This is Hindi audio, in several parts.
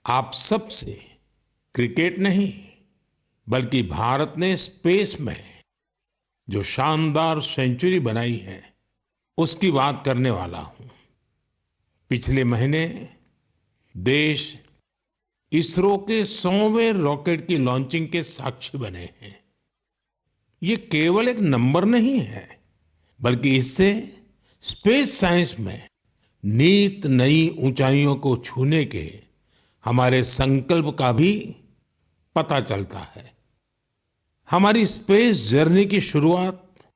आप सबसे क्रिकेट नहीं बल्कि भारत ने स्पेस में जो शानदार सेंचुरी बनाई है उसकी बात करने वाला हूं। पिछले महीने देश इसरो के 100वें रॉकेट की लॉन्चिंग के साक्षी बने हैं। ये केवल एक नंबर नहीं है बल्कि इससे स्पेस साइंस में नित नई ऊंचाइयों को छूने के हमारे संकल्प का भी पता चलता है। हमारी स्पेस जर्नी की शुरुआत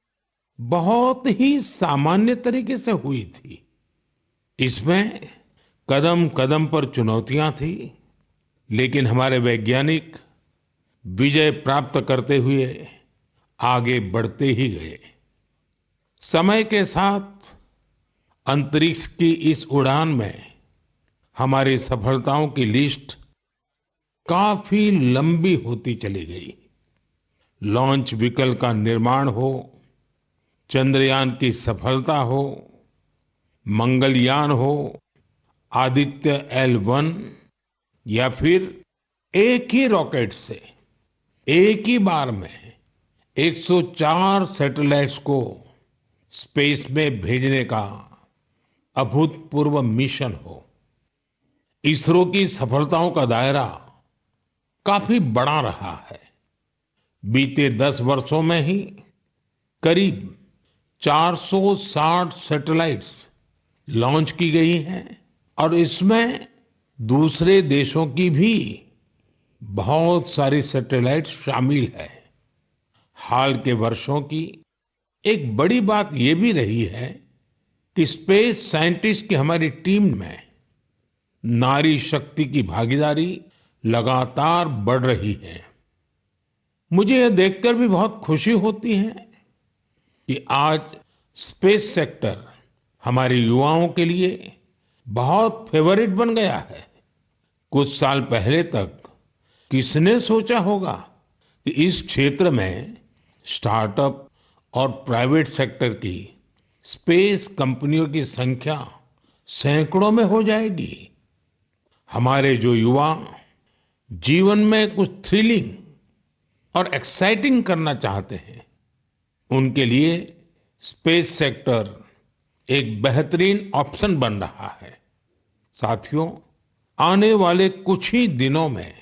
बहुत ही सामान्य तरीके से हुई थी। इसमें कदम कदम पर चुनौतियां थी, लेकिन हमारे वैज्ञानिक विजय प्राप्त करते हुए आगे बढ़ते ही गए। समय के साथ अंतरिक्ष की इस उड़ान में हमारी सफलताओं की लिस्ट काफी लंबी होती चली गई। लॉन्च व्हीकल का निर्माण हो, चंद्रयान की सफलता हो, मंगलयान हो, आदित्य L1 या फिर एक ही रॉकेट से एक ही बार में 104 सैटेलाइट्स को स्पेस में भेजने का अभूतपूर्व मिशन हो। इसरो की सफलताओं का दायरा काफी बड़ा रहा है। बीते 10 वर्षों में ही करीब 460 सैटेलाइट्स लॉन्च की गई हैं और इसमें दूसरे देशों की भी बहुत सारी सैटेलाइट्स शामिल है। हाल के वर्षों की एक बड़ी बात यह भी रही है कि स्पेस साइंटिस्ट की हमारी टीम में नारी शक्ति की भागीदारी लगातार बढ़ रही है। मुझे यह देखकर भी बहुत खुशी होती है कि आज स्पेस सेक्टर हमारे युवाओं के लिए बहुत फेवरेट बन गया है। कुछ साल पहले तक किसने सोचा होगा कि इस क्षेत्र में स्टार्टअप और प्राइवेट सेक्टर की स्पेस कंपनियों की संख्या सैकड़ों में हो जाएगी। हमारे जो युवा जीवन में कुछ थ्रिलिंग और एक्साइटिंग करना चाहते हैं, उनके लिए स्पेस सेक्टर एक बेहतरीन ऑप्शन बन रहा है। साथियों, आने वाले कुछ ही दिनों में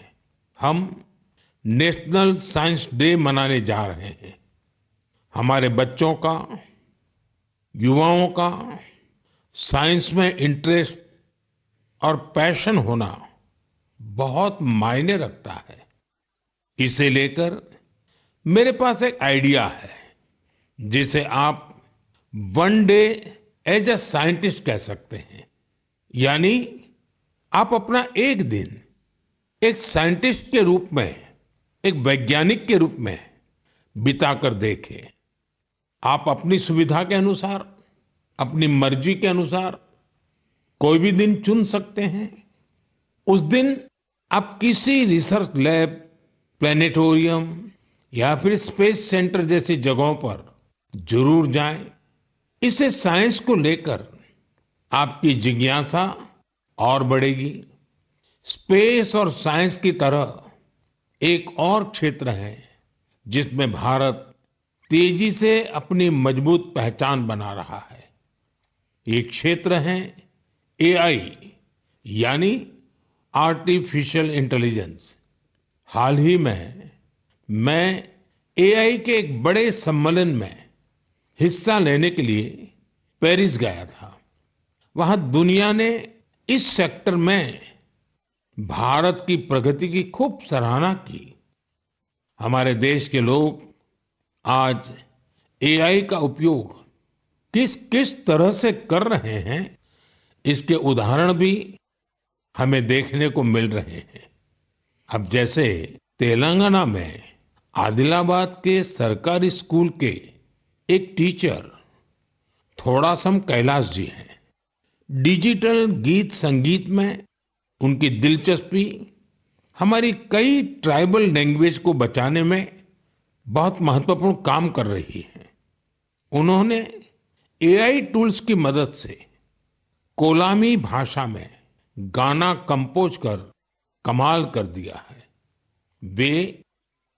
हम नेशनल साइंस डे मनाने जा रहे हैं। हमारे बच्चों का, युवाओं का साइंस में इंटरेस्ट और पैशन होना बहुत मायने रखता है। इसे लेकर मेरे पास एक आइडिया है जिसे आप one day as a scientist कह सकते हैं। यानी आप अपना एक दिन एक साइंटिस्ट के रूप में, एक वैज्ञानिक के रूप में बिताकर देखें। आप अपनी सुविधा के अनुसार, अपनी मर्जी के अनुसार कोई भी दिन चुन सकते हैं। उस दिन आप किसी रिसर्च लैब, प्लेनेटोरियम या फिर स्पेस सेंटर जैसी जगहों पर जरूर जाएं। इससे साइंस को लेकर आपकी जिज्ञासा और बढ़ेगी। स्पेस और साइंस की तरह एक और क्षेत्र है जिसमें भारत तेजी से अपनी मजबूत पहचान बना रहा है। ये क्षेत्र है AI, यानी आर्टिफिशियल इंटेलिजेंस। हाल ही में मैं AI के एक बड़े सम्मेलन में हिस्सा लेने के लिए पेरिस गया था। वहां दुनिया ने इस सेक्टर में भारत की प्रगति की खूब सराहना की। हमारे देश के लोग आज AI का उपयोग किस किस तरह से कर रहे हैं, इसके उदाहरण भी हमें देखने को मिल रहे हैं। अब जैसे तेलंगाना में आदिलाबाद के सरकारी स्कूल के एक टीचर थोड़ासम कैलाश जी हैं। डिजिटल गीत संगीत में उनकी दिलचस्पी हमारी कई ट्राइबल लैंग्वेज को बचाने में बहुत महत्वपूर्ण काम कर रही है। उन्होंने AI टूल्स की मदद से कोलामी भाषा में गाना कंपोज कर कमाल कर दिया है। वे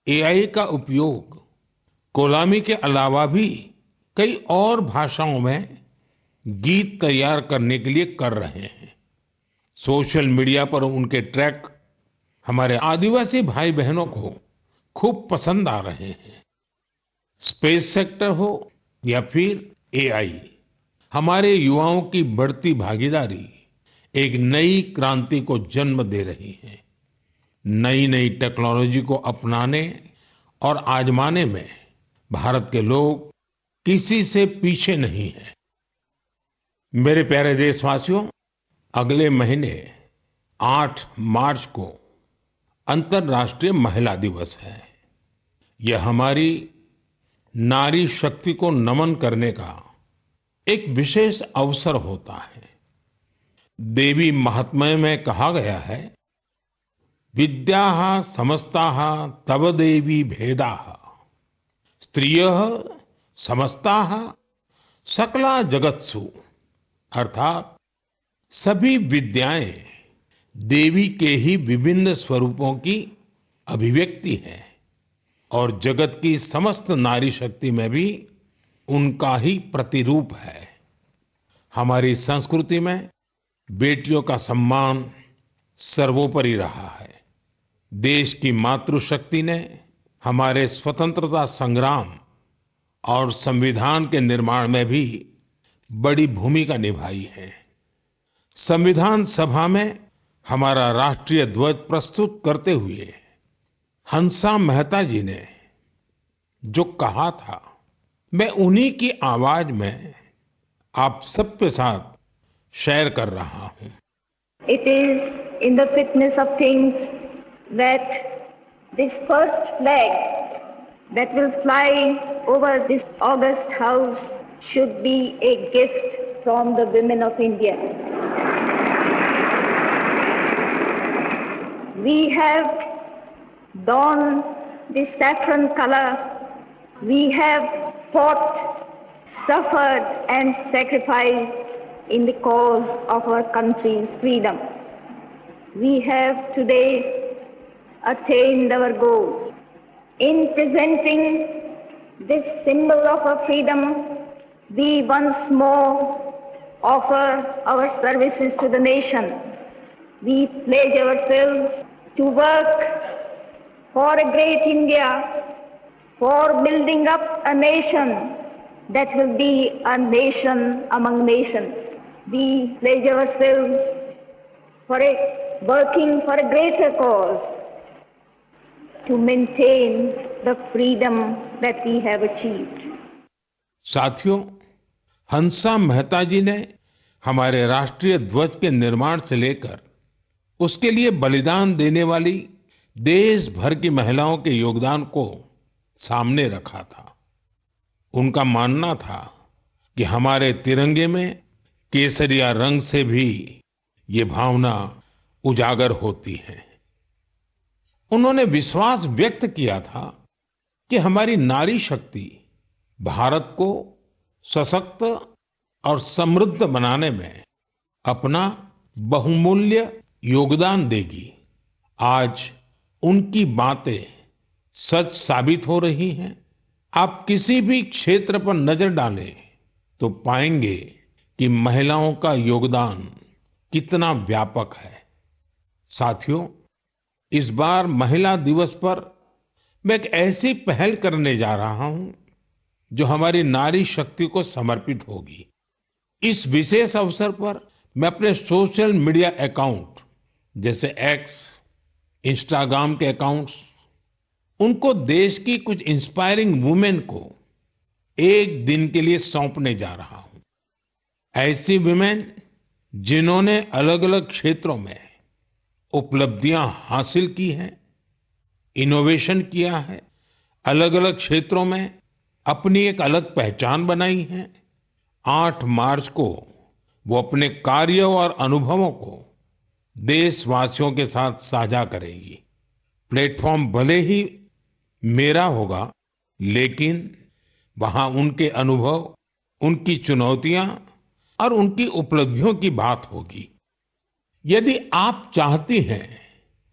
एआई का उपयोग कोलामी के अलावा भी कई और भाषाओं में गीत तैयार करने के लिए कर रहे हैं। सोशल मीडिया पर उनके ट्रैक हमारे आदिवासी भाई बहनों को खूब पसंद आ रहे हैं। स्पेस सेक्टर हो या फिर एआई, हमारे युवाओं की बढ़ती भागीदारी एक नई क्रांति को जन्म दे रही है। नई नई टेक्नोलॉजी को अपनाने और आजमाने में भारत के लोग किसी से पीछे नहीं हैं। मेरे प्यारे देशवासियों, अगले महीने 8 मार्च को अंतर्राष्ट्रीय महिला दिवस है। यह हमारी नारी शक्ति को नमन करने का एक विशेष अवसर होता है। देवी महात्म्य में कहा गया है, विद्याः समस्ताः तव देवी भेदाः स्त्रियः समस्ताः सकला जगत्सु। अर्थात सभी विद्याएं देवी के ही विभिन्न स्वरूपों की अभिव्यक्ति है और जगत की समस्त नारी शक्ति में भी उनका ही प्रतिरूप है। हमारी संस्कृति में बेटियों का सम्मान सर्वोपरि रहा है। देश की मातृशक्ति ने हमारे स्वतंत्रता संग्राम और संविधान के निर्माण में भी बड़ी भूमिका निभाई है। संविधान सभा में हमारा राष्ट्रीय ध्वज प्रस्तुत करते हुए हंसा मेहता जी ने जो कहा था, मैं उन्हीं की आवाज में आप सबके साथ शेयर कर रहा हूं। It is in the fitness of things that this first flag that will fly over this august house should be a gift from the women of India. We have donned the saffron color. We have fought, suffered and sacrificed in the cause of our country's freedom. We have today attained our goal. In presenting this symbol of our freedom, we once more offer our services to the nation. We pledge ourselves to work for a great India, for building up a nation that will be a nation among nations. We pledge ourselves for working for a greater cause to maintain the freedom that we have achieved. साथियों, हंसा मेहता जी ने हमारे राष्ट्रीय ध्वज के निर्माण से लेकर उसके लिए बलिदान देने वाली देश भर की महिलाओं के योगदान को सामने रखा था। उनका मानना था कि हमारे तिरंगे में केसरिया रंग से भी ये भावना उजागर होती है। उन्होंने विश्वास व्यक्त किया था कि हमारी नारी शक्ति भारत को सशक्त और समृद्ध बनाने में अपना बहुमूल्य योगदान देगी। आज उनकी बातें सच साबित हो रही हैं। आप किसी भी क्षेत्र पर नजर डालें तो पाएंगे कि महिलाओं का योगदान कितना व्यापक है। साथियों, इस बार महिला दिवस पर मैं एक ऐसी पहल करने जा रहा हूं जो हमारी नारी शक्ति को समर्पित होगी। इस विशेष अवसर पर मैं अपने सोशल मीडिया अकाउंट जैसे एक्स, इंस्टाग्राम के अकाउंट्स, उनको देश की कुछ इंस्पायरिंग वुमेन को एक दिन के लिए सौंपने जा रहा हूं। ऐसी वुमेन जिन्होंने अलग अलग क्षेत्रों में उपलब्धियां हासिल की हैं, इनोवेशन किया है, अलग अलग क्षेत्रों में अपनी एक अलग पहचान बनाई है। 8 मार्च को वो अपने कार्य और अनुभवों को देशवासियों के साथ साझा करेगी। प्लेटफॉर्म भले ही मेरा होगा, लेकिन वहां उनके अनुभव, उनकी चुनौतियां और उनकी उपलब्धियों की बात होगी। यदि आप चाहती हैं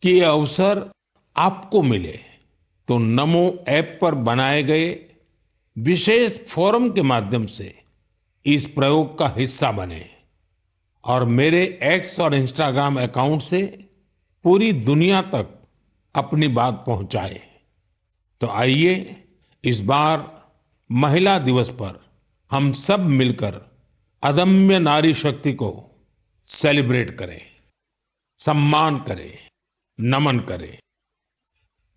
कि ये अवसर आपको मिले तो नमो ऐप पर बनाए गए विशेष फोरम के माध्यम से इस प्रयोग का हिस्सा बने और मेरे एक्स और इंस्टाग्राम अकाउंट से पूरी दुनिया तक अपनी बात पहुंचाए। तो आइए इस बार महिला दिवस पर हम सब मिलकर अदम्य नारी शक्ति को सेलिब्रेट करें, सम्मान करें, नमन करें।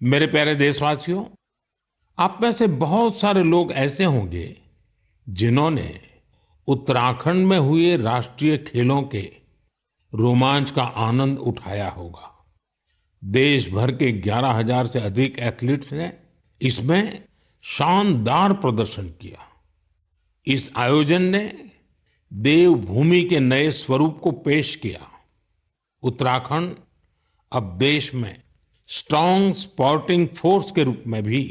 मेरे प्यारे देशवासियों, आप में से बहुत सारे लोग ऐसे होंगे जिन्होंने उत्तराखंड में हुए राष्ट्रीय खेलों के रोमांच का आनंद उठाया होगा। देश भर के 11,000 से अधिक एथलीट्स ने इसमें शानदार प्रदर्शन किया। इस आयोजन ने देवभूमि के नए स्वरूप को पेश किया। उत्तराखंड अब देश में स्ट्रांग स्पोर्टिंग फोर्स के रूप में भी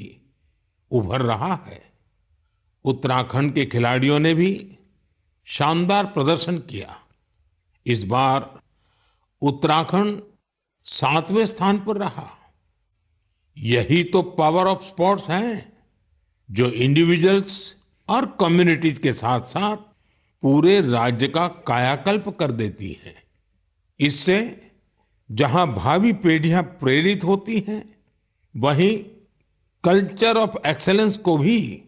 उभर रहा है। उत्तराखंड के खिलाड़ियों ने भी शानदार प्रदर्शन किया। इस बार उत्तराखंड 7वें स्थान पर रहा। यही तो पावर ऑफ स्पोर्ट्स है, जो इंडिविजुअल्स और कम्युनिटीज के साथ साथ पूरे राज्य का कायाकल्प कर देती है। इससे जहां भावी पीढ़ियां प्रेरित होती हैं, वहीं कल्चर ऑफ एक्सेलेंस को भी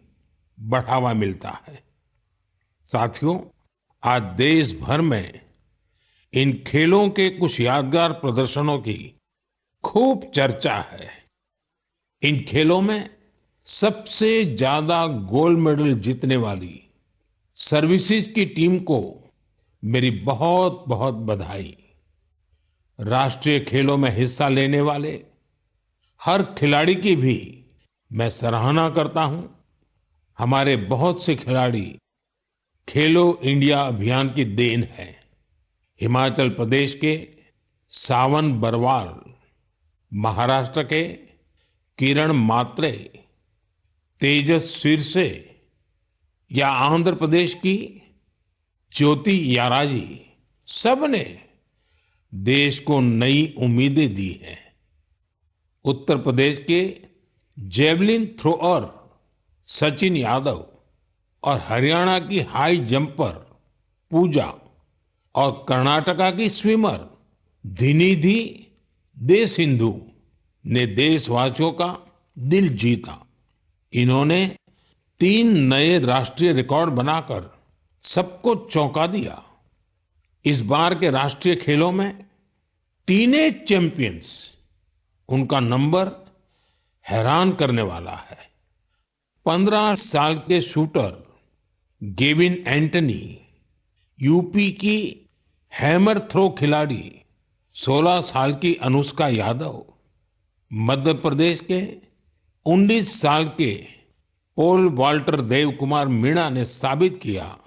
बढ़ावा मिलता है। साथियों, आज देश भर में इन खेलों के कुछ यादगार प्रदर्शनों की खूब चर्चा है। इन खेलों में सबसे ज्यादा गोल्ड मेडल जीतने वाली सर्विसेज की टीम को मेरी बहुत बहुत बधाई। राष्ट्रीय खेलों में हिस्सा लेने वाले हर खिलाड़ी की भी मैं सराहना करता हूं। हमारे बहुत से खिलाड़ी खेलो इंडिया अभियान की देन है। हिमाचल प्रदेश के सावन बरवाल, महाराष्ट्र के किरण मात्रे, तेजस सिरसे या आंध्र प्रदेश की ज्योति याराजी, सबने देश को नई उम्मीदें दी हैं। उत्तर प्रदेश के जेवलिन थ्रोअर सचिन यादव और हरियाणा की हाई जंपर पूजा और कर्नाटका की स्विमर धिनिधि दे सिंधु ने देशवासियों का दिल जीता। इन्होंने 3 नए राष्ट्रीय रिकॉर्ड बनाकर सबको चौंका दिया। इस बार के राष्ट्रीय खेलों में टीनेज चैंपियंस, उनका नंबर हैरान करने वाला है। 15 साल के शूटर गेविन एंटनी, यूपी की हैमर थ्रो खिलाड़ी 16 साल की अनुष्का यादव, मध्य प्रदेश के 19 साल के पोल वाल्टर देव कुमार मीणा ने साबित किया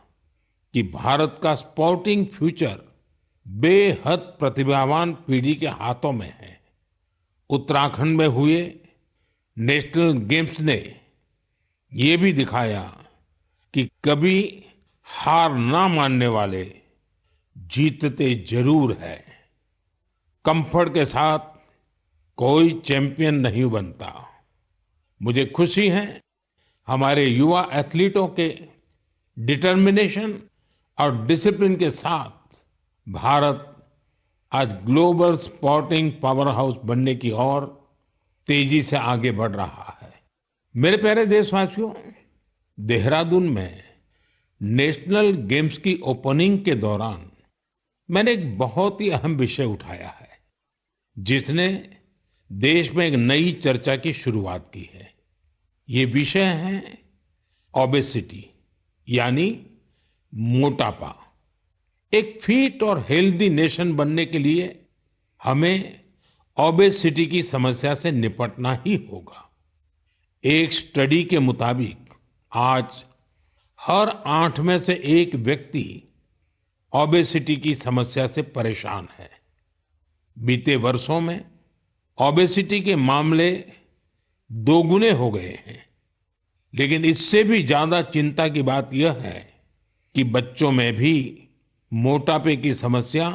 कि भारत का स्पोर्टिंग फ्यूचर बेहद प्रतिभावान पीढ़ी के हाथों में है। उत्तराखंड में हुए नेशनल गेम्स ने ये भी दिखाया कि कभी हार ना मानने वाले जीतते जरूर है। कंफर्ट के साथ कोई चैंपियन नहीं बनता। मुझे खुशी है हमारे युवा एथलीटों के डिटर्मिनेशन और डिसिप्लिन के साथ भारत आज ग्लोबल स्पोर्टिंग पावर हाउस बनने की ओर तेजी से आगे बढ़ रहा है। मेरे प्यारे देशवासियों, देहरादून में नेशनल गेम्स की ओपनिंग के दौरान मैंने एक बहुत ही अहम विषय उठाया है, जिसने देश में एक नई चर्चा की शुरुआत की है। ये विषय है ओबेसिटी, यानी मोटापा। एक फिट और हेल्दी नेशन बनने के लिए हमें ओबेसिटी की समस्या से निपटना ही होगा। एक स्टडी के मुताबिक आज हर 8 में से 1 व्यक्ति ओबेसिटी की समस्या से परेशान है। बीते वर्षों में ओबेसिटी के मामले 2 गुने हो गए हैं। लेकिन इससे भी ज्यादा चिंता की बात यह है कि बच्चों में भी मोटापे की समस्या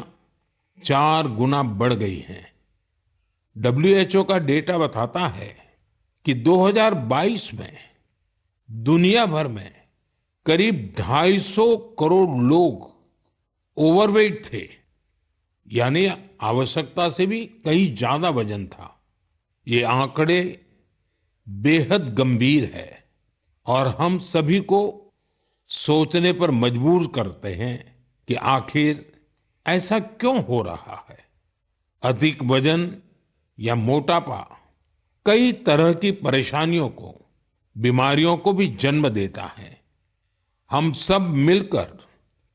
4 गुना बढ़ गई है। WHO का डेटा बताता है कि 2022 में दुनिया भर में करीब 250 करोड़ लोग ओवरवेट थे, यानी आवश्यकता से भी कहीं ज्यादा वजन था। ये आंकड़े बेहद गंभीर है और हम सभी को सोचने पर मजबूर करते हैं कि आखिर ऐसा क्यों हो रहा है। अधिक वजन या मोटापा कई तरह की परेशानियों को, बीमारियों को भी जन्म देता है। हम सब मिलकर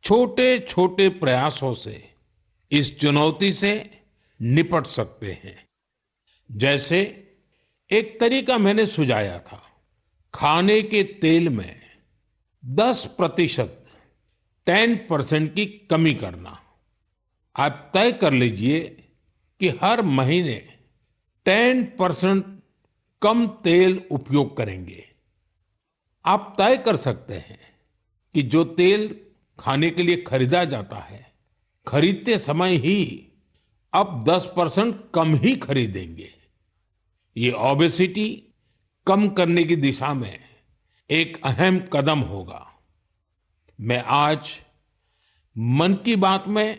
छोटे छोटे प्रयासों से इस चुनौती से निपट सकते हैं। जैसे एक तरीका मैंने सुझाया था, खाने के तेल में 10%, 10% की कमी करना। आप तय कर लीजिए कि हर महीने 10% कम तेल उपयोग करेंगे। आप तय कर सकते हैं कि जो तेल खाने के लिए खरीदा जाता है, खरीदते समय ही अब 10% कम ही खरीदेंगे। ये ओबेसिटी कम करने की दिशा में एक अहम कदम होगा। मैं आज मन की बात में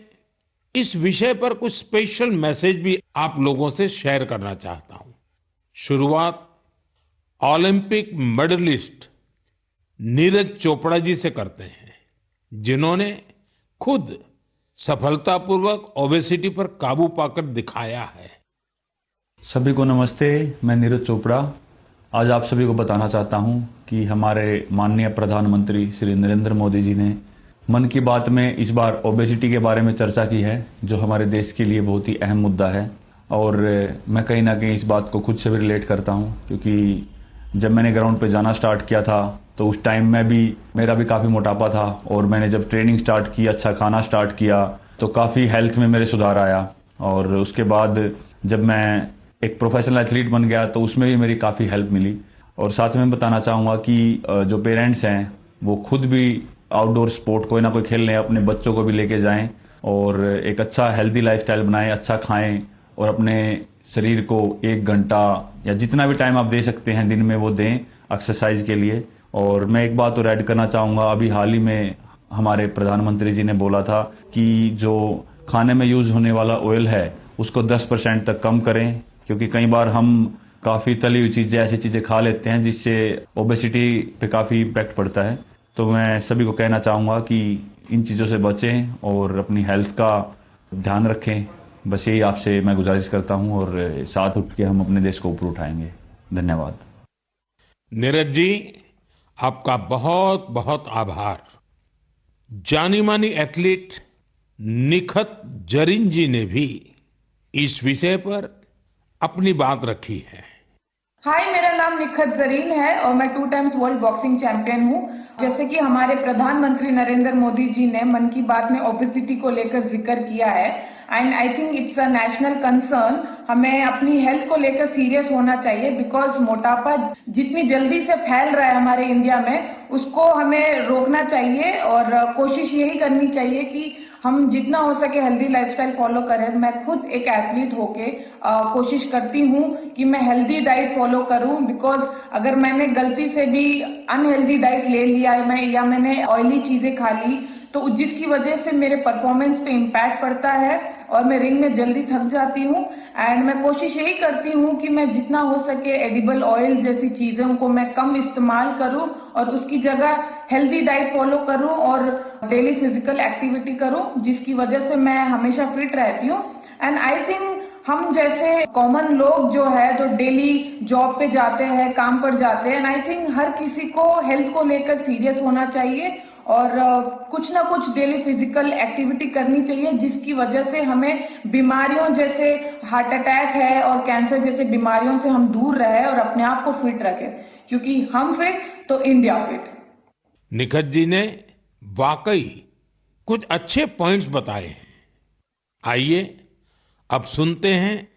इस विषय पर कुछ स्पेशल मैसेज भी आप लोगों से शेयर करना चाहता हूं। शुरुआत ओलंपिक मेडलिस्ट नीरज चोपड़ा जी से करते हैं, जिन्होंने खुद सफलतापूर्वक ओबेसिटी पर काबू पाकर दिखाया है। सभी को नमस्ते, मैं नीरज चोपड़ा आज आप सभी को बताना चाहता हूं कि हमारे माननीय प्रधानमंत्री श्री नरेंद्र मोदी जी ने मन की बात में इस बार ओबेसिटी के बारे में चर्चा की है, जो हमारे देश के लिए बहुत ही अहम मुद्दा है। और मैं कहीं ना कहीं इस बात को खुद से भी रिलेट करता हूं, क्योंकि जब मैंने ग्राउंड पे जाना स्टार्ट किया था तो उस टाइम में भी मेरा भी काफ़ी मोटापा था, और मैंने जब ट्रेनिंग स्टार्ट की, अच्छा खाना स्टार्ट किया, तो काफ़ी हेल्थ में मेरे सुधार आया। और उसके बाद जब मैं एक प्रोफेशनल एथलीट बन गया तो उसमें भी मेरी काफ़ी हेल्प मिली। और साथ में बताना चाहूँगा कि जो पेरेंट्स हैं वो खुद भी आउटडोर स्पोर्ट कोई ना कोई खेल लें, अपने बच्चों को भी लेके जाएं और एक अच्छा हेल्दी लाइफस्टाइल बनाएं, अच्छा खाएं और अपने शरीर को 1 घंटा या जितना भी टाइम आप दे सकते हैं दिन में वो दें एक्सरसाइज के लिए। और मैं एक बात और ऐड करना चाहूँगा, अभी हाल ही में हमारे प्रधानमंत्री जी ने बोला था कि जो खाने में यूज़ होने वाला ऑयल है उसको 10% तक कम करें, क्योंकि कई बार हम काफ़ी तली हुई चीज़ें, ऐसी चीज़ें खा लेते हैं जिससे ओबेसिटी पे काफ़ी इम्पैक्ट पड़ता है। तो मैं सभी को कहना चाहूँगा कि इन चीज़ों से बचें और अपनी हेल्थ का ध्यान रखें। बस यही आपसे मैं गुजारिश करता हूँ और साथ उठ के हम अपने देश को ऊपर उठाएंगे। धन्यवाद। नीरज जी, आपका बहुत बहुत आभार। जानी मानी एथलीट निखत जरीन जी ने भी इस विषय पर अपनी बात रखी है। हाय, मेरा नाम निखत जरीन है और मैं 2 टाइम्स वर्ल्ड बॉक्सिंग चैंपियन हूँ। जैसे कि हमारे प्रधानमंत्री नरेंद्र मोदी जी ने मन की बात में ओबेसिटी को लेकर जिक्र किया है, and I think it's a national concern. हमें अपनी हेल्थ को लेकर सीरियस होना चाहिए, बिकॉज मोटापा जितनी जल्दी से फैल रहा है हमारे इंडिया में, उसको हमें रोकना चाहिए और कोशिश यही करनी चाहिए कि हम जितना हो सके हेल्दी लाइफस्टाइल फॉलो करें। मैं खुद एक एथलीट होके कोशिश करती हूँ कि मैं हेल्दी डाइट फॉलो करूँ, बिकॉज अगर मैंने गलती से भी अनहेल्दी डाइट ले लिया है या मैंने ऑयली चीजें खा ली, तो जिसकी वजह से मेरे परफॉर्मेंस पे इम्पैक्ट पड़ता है और मैं रिंग में जल्दी थक जाती हूँ। एंड मैं कोशिश यही करती हूँ कि मैं जितना हो सके एडिबल ऑयल जैसी चीज़ों को मैं कम इस्तेमाल करूँ और उसकी जगह हेल्दी डाइट फॉलो करूँ और डेली फिजिकल एक्टिविटी करूँ, जिसकी वजह से मैं हमेशा फिट रहती हूँ। एंड आई थिंक हम जैसे कॉमन लोग जो है तो डेली जॉब पे जाते हैं, काम पर जाते हैं, एंड आई थिंक हर किसी को हेल्थ को लेकर सीरियस होना चाहिए और कुछ ना कुछ डेली फिजिकल एक्टिविटी करनी चाहिए, जिसकी वजह से हमें बीमारियों जैसे हार्ट अटैक है और कैंसर जैसे बीमारियों से हम दूर रहे और अपने आप को फिट रखें, क्योंकि हम फिट तो इंडिया फिट। निखत जी ने वाकई कुछ अच्छे पॉइंट्स बताए हैं। आइए अब सुनते हैं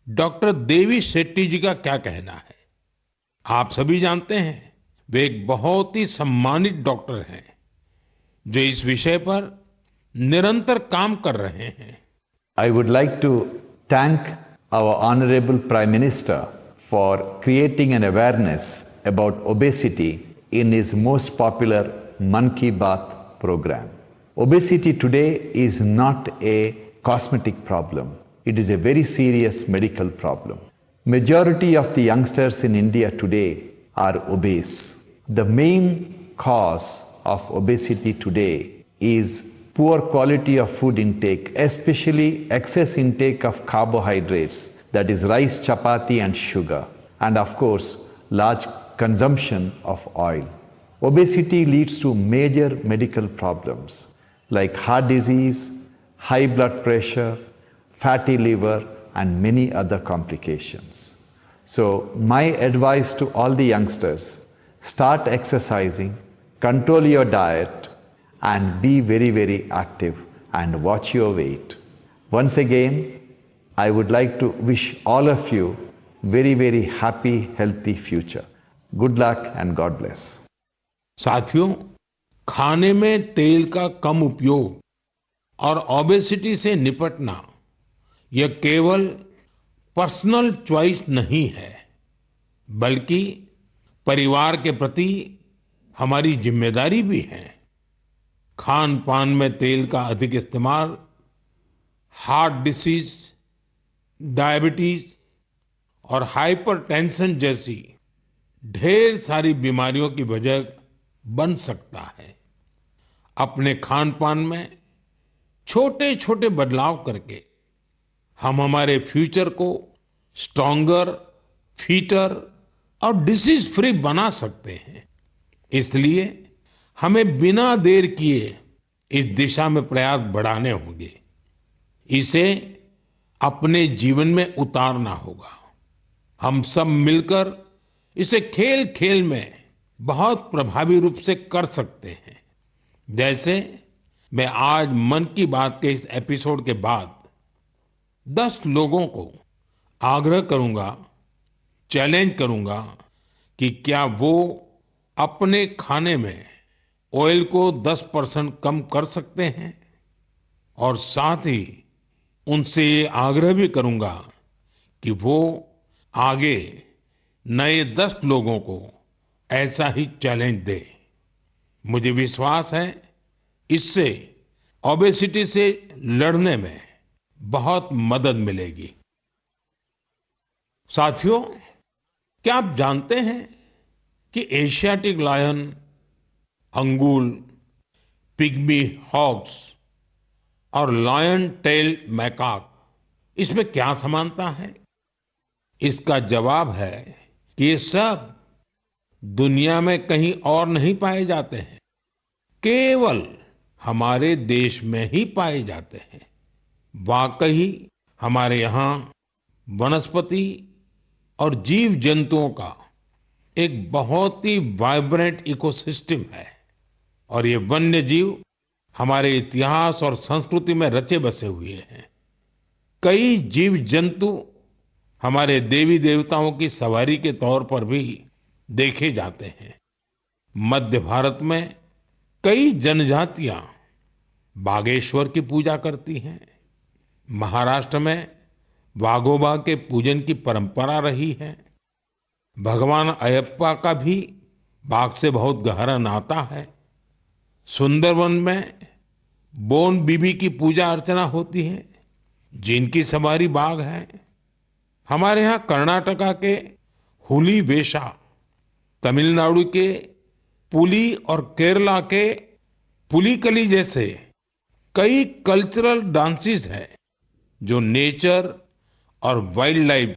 डॉक्टर देवी शेट्टी जी का क्या कहना है। आप सभी जानते हैं वे एक बहुत ही सम्मानित डॉक्टर हैं जो इस विषय पर निरंतर काम कर रहे हैं। I would like to thank our Honorable Prime Minister for creating an awareness about obesity in his most popular Mann Ki Baat program. Obesity today is not a cosmetic problem. It is a very serious medical problem. Majority of the youngsters in India today are obese. The main cause of obesity today is poor quality of food intake, especially excess intake of carbohydrates, that is rice, chapati and sugar, and of course, large consumption of oil. Obesity leads to major medical problems like heart disease, high blood pressure, fatty liver, and many other complications. So my advice to all the youngsters, start exercising, control your diet, and be very, very active and watch your weight. Once again, I would like to wish all of you very, very happy, healthy future. Good luck and God bless. साथियों, खाने में तेल का कम उपयोग और ओबेसिटी से निपटना यह केवल पर्सनल चॉइस नहीं है, बल्कि परिवार के प्रति हमारी जिम्मेदारी भी है। खान पान में तेल का अधिक इस्तेमाल हार्ट डिसीज, डायबिटीज और हाइपरटेंशन जैसी ढेर सारी बीमारियों की वजह बन सकता है। अपने खान पान में छोटे छोटे बदलाव करके हम हमारे फ्यूचर को स्ट्रॉन्गर, फिटर और डिसीज फ्री बना सकते हैं। इसलिए हमें बिना देर किए इस दिशा में प्रयास बढ़ाने होंगे। इसे अपने जीवन में उतारना होगा। हम सब मिलकर इसे खेल खेल में बहुत प्रभावी रूप से कर सकते हैं। जैसे मैं आज मन की बात के इस एपिसोड के बाद 10 लोगों को आग्रह करूंगा, चैलेंज करूंगा कि क्या वो अपने खाने में ऑयल को 10% कम कर सकते हैं, और साथ ही उनसे ये आग्रह भी करूंगा कि वो आगे नए 10 लोगों को ऐसा ही चैलेंज दे। मुझे विश्वास है इससे ओबेसिटी से लड़ने में बहुत मदद मिलेगी। साथियों, क्या आप जानते हैं कि Asiatic lion, Angul, pygmy hogs और लायन टेल मैकाक, इसमें क्या समानता है? इसका जवाब है कि ये सब दुनिया में कहीं और नहीं पाए जाते हैं, केवल हमारे देश में ही पाए जाते हैं। वाकई हमारे यहाँ वनस्पति और जीव जंतुओं का एक बहुत ही वाइब्रेंट इकोसिस्टम है, और ये वन्य जीव हमारे इतिहास और संस्कृति में रचे बसे हुए हैं। कई जीव जंतु हमारे देवी देवताओं की सवारी के तौर पर भी देखे जाते हैं। मध्य भारत में कई जनजातियां बागेश्वर की पूजा करती हैं। महाराष्ट्र में वाघोबा के पूजन की परंपरा रही है। भगवान अयप्पा का भी बाघ से बहुत गहरा नाता है। सुंदरवन में बोन बीबी की पूजा अर्चना होती है, जिनकी सवारी बाघ है। हमारे यहाँ कर्नाटका के हुली वेशा, तमिलनाडु के पुली और केरला के पुलिकली जैसे कई कल्चरल डांसेस हैं जो नेचर और वाइल्ड लाइफ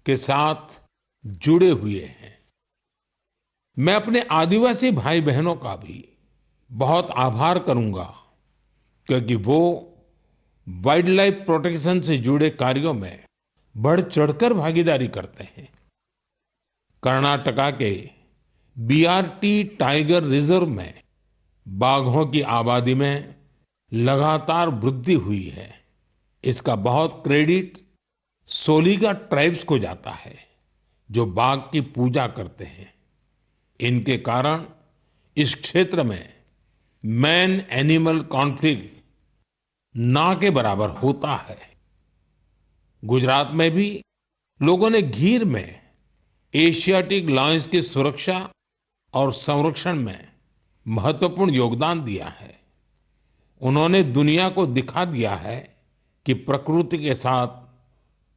के साथ जुड़े हुए हैं। मैं अपने आदिवासी भाई बहनों का भी बहुत आभार करूंगा, क्योंकि वो वाइल्ड लाइफ प्रोटेक्शन से जुड़े कार्यों में बढ़ चढ़कर भागीदारी करते हैं। कर्नाटका के बीआरटी टाइगर रिजर्व में बाघों की आबादी में लगातार वृद्धि हुई है। इसका बहुत क्रेडिट सोलिगा ट्राइब्स को जाता है, जो बाघ की पूजा करते हैं। इनके कारण इस क्षेत्र में मैन एनिमल कॉन्फ्लिक्ट ना के बराबर होता है। गुजरात में भी लोगों ने गीर में एशियाटिक लायंस की सुरक्षा और संरक्षण में महत्वपूर्ण योगदान दिया है। उन्होंने दुनिया को दिखा दिया है कि प्रकृति के साथ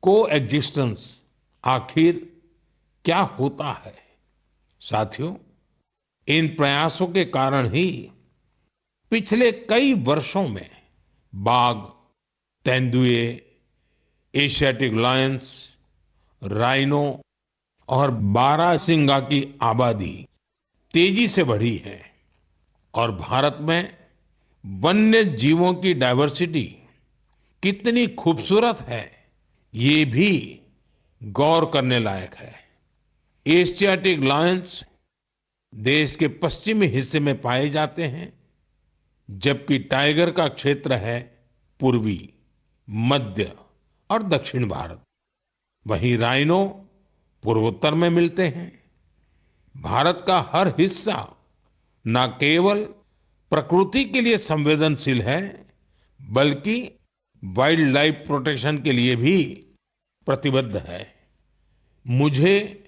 कोएग्जिस्टेंस आखिर क्या होता है। साथियों, इन प्रयासों के कारण ही पिछले कई वर्षों में बाघ, तेंदुए, एशियाटिक लायंस, राइनो और बारहसिंगा की आबादी तेजी से बढ़ी है और भारत में वन्य जीवों की डाइवर्सिटी कितनी खूबसूरत है, ये भी गौर करने लायक है। एशियाटिक लायंस देश के पश्चिमी हिस्से में पाए जाते हैं, जबकि टाइगर का क्षेत्र है पूर्वी, मध्य और दक्षिण भारत। वहीं राइनो पूर्वोत्तर में मिलते हैं। भारत का हर हिस्सा न केवल प्रकृति के लिए संवेदनशील है, बल्कि वाइल्ड लाइफ प्रोटेक्शन के लिए भी प्रतिबद्ध है। मुझे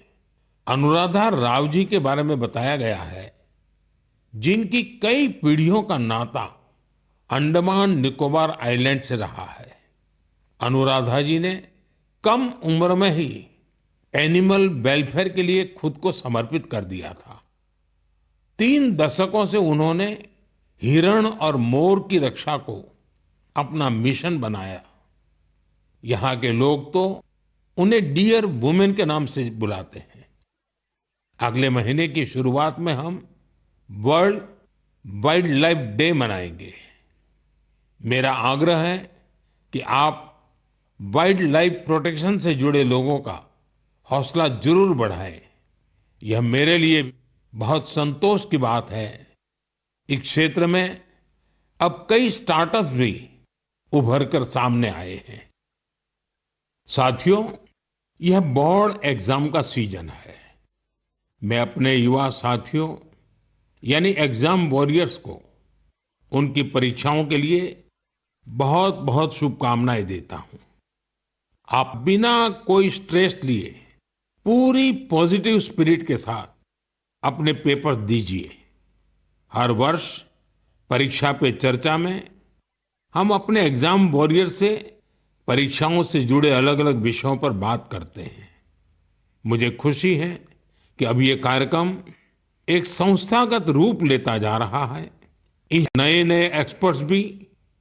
अनुराधा राव जी के बारे में बताया गया है, जिनकी कई पीढ़ियों का नाता अंडमान निकोबार आइलैंड से रहा है। अनुराधा जी ने कम उम्र में ही एनिमल वेलफेयर के लिए खुद को समर्पित कर दिया था। 3 दशकों से उन्होंने हिरण और मोर की रक्षा को अपना मिशन बनाया। यहाँ के लोग तो उन्हें डियर वुमेन के नाम से बुलाते हैं। अगले महीने की शुरुआत में हम वर्ल्ड वाइल्ड लाइफ डे मनाएंगे। मेरा आग्रह है कि आप वाइल्ड लाइफ प्रोटेक्शन से जुड़े लोगों का हौसला जरूर बढ़ाएं। यह मेरे लिए बहुत संतोष की बात है। इस क्षेत्र में अब कई स्टार्टअप्स भी उभर कर सामने आए हैं। साथियों, यह बोर्ड एग्जाम का सीजन है। मैं अपने युवा साथियों यानी एग्जाम वॉरियर्स को उनकी परीक्षाओं के लिए बहुत बहुत शुभकामनाएं देता हूं। आप बिना कोई स्ट्रेस लिए पूरी पॉजिटिव स्पिरिट के साथ अपने पेपर दीजिए। हर वर्ष परीक्षा पे चर्चा में हम अपने एग्जाम वॉरियर से परीक्षाओं से जुड़े अलग अलग विषयों पर बात करते हैं। मुझे खुशी है कि अब ये कार्यक्रम एक संस्थागत रूप लेता जा रहा है। इस नए नए एक्सपर्ट्स भी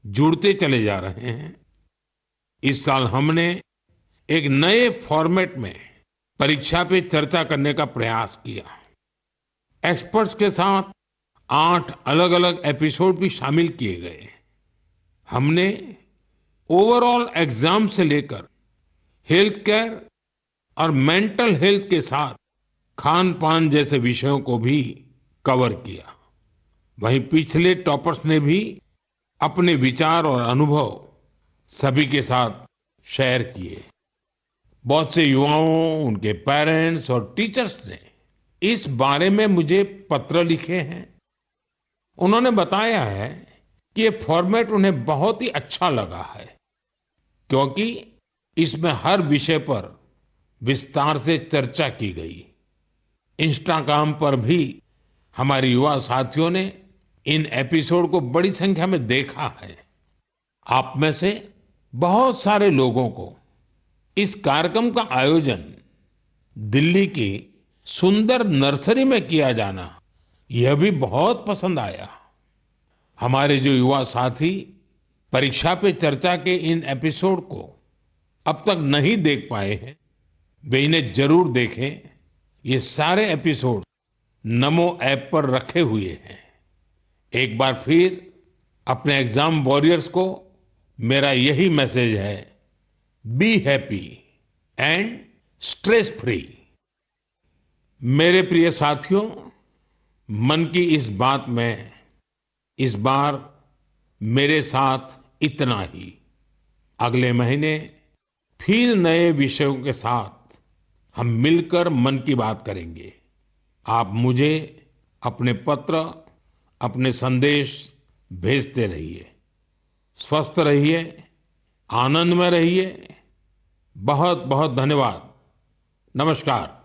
जुड़ते चले जा रहे हैं। इस साल हमने एक नए फॉर्मेट में परीक्षा पे चर्चा करने का प्रयास किया। एक्सपर्ट्स के साथ 8 अलग अलग एपिसोड भी शामिल किए गए। हमने ओवरऑल एग्जाम से लेकर हेल्थ केयर और मेंटल हेल्थ के साथ खान पान जैसे विषयों को भी कवर किया। वहीं पिछले टॉपर्स ने भी अपने विचार और अनुभव सभी के साथ शेयर किए। बहुत से युवाओं, उनके पेरेंट्स और टीचर्स ने इस बारे में मुझे पत्र लिखे हैं। उन्होंने बताया है कि ये फॉर्मेट उन्हें बहुत ही अच्छा लगा है, क्योंकि इसमें हर विषय पर विस्तार से चर्चा की गई। इंस्टाग्राम पर भी हमारे युवा साथियों ने इन एपिसोड को बड़ी संख्या में देखा है। आप में से बहुत सारे लोगों को इस कार्यक्रम का आयोजन दिल्ली की सुंदर नर्सरी में किया जाना यह भी बहुत पसंद आया। हमारे जो युवा साथी परीक्षा पे चर्चा के इन एपिसोड को अब तक नहीं देख पाए हैं, वे इन्हें जरूर देखें। ये सारे एपिसोड नमो ऐप पर रखे हुए हैं। एक बार फिर अपने एग्जाम वॉरियर्स को मेरा यही मैसेज है, be happy and stress free. मेरे प्रिय साथियों, मन की इस बात में इस बार मेरे साथ इतना ही। अगले महीने फिर नए विषयों के साथ हम मिलकर मन की बात करेंगे। आप मुझे अपने पत्र, अपने संदेश भेजते रहिए। स्वस्थ रहिए, आनंद में रहिए, बहुत बहुत धन्यवाद। नमस्कार।